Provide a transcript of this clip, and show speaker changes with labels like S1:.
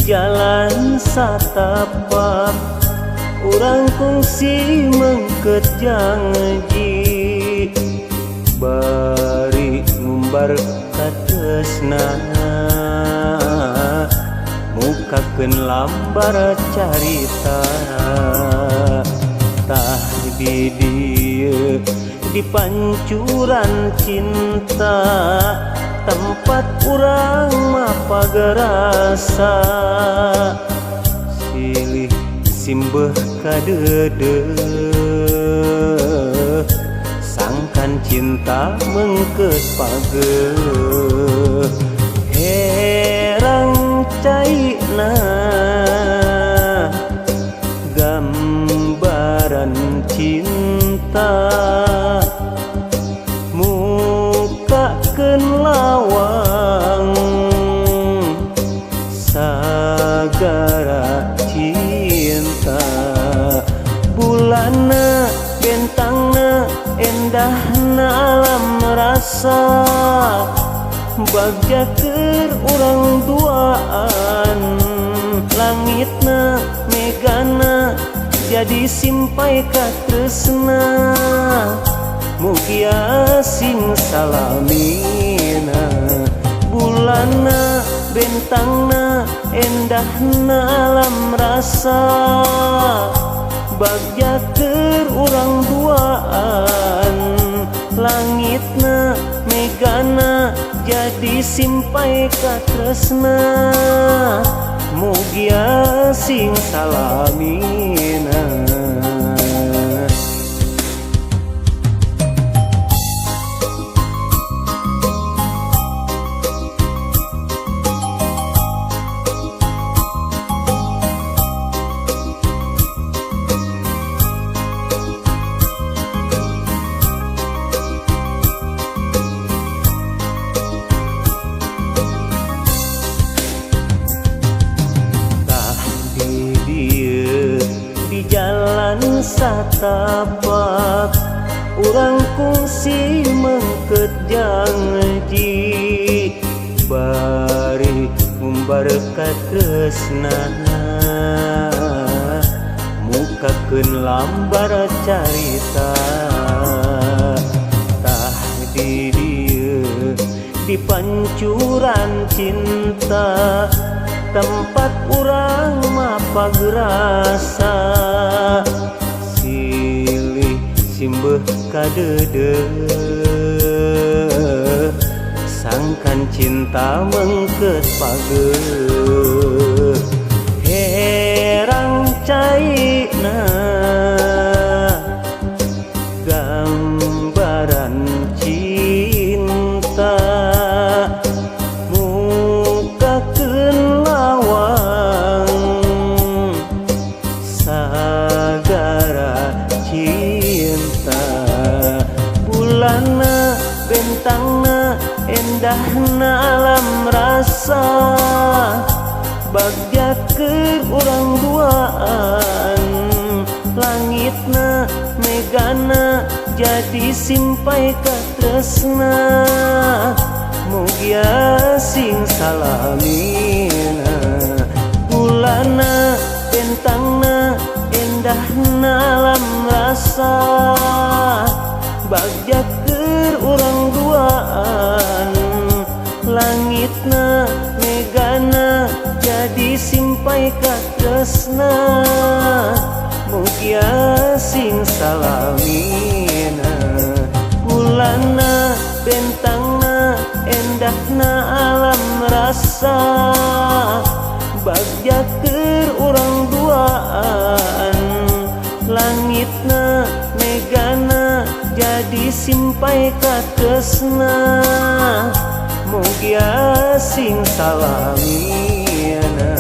S1: jalan satapak urang kungsi mengket janji bari ngumbar katresnana mukakeun lambar carita tah di dieu di pancuran cinta tempat urang mapagerasa silih simbeuh kadeudeung sangkan cinta mengkeut pageuh herang caina gambaran cinta mukakeun lawang sagara cinta bulana bentangna endahna alam rasa bagja keur urang duaan langitna megana jadi simpai katresna mugi asing salamina bulana bentangna endahna alam rasa bagja keur urang duaan langitna megana jadi simpai katresna mugi asing salamina jalan satapak urang kungsi mengket janji bari ngumbar katresnana mukakeun lambar carita tah di dieu di pancuran cinta tempat urang mapagerasa silih simbeuh kadeudeung sangkan cinta mengkeut pageuh herang caina gambaran cinta mukakeun lawang sagara cinta bulana bentangna endahna alam rasa bagja keur urang duaan langitna megana jadi simpai katresna mugi asing salamina bulana bentangna endahna alam rasa bagja keur urang duaan langitna megana jadi simpai katresna mugi asing salamina bulana bentangna endahna alam rasa bagja keur urang duaan langitna megana jadi simpai katresna mugi asing salamina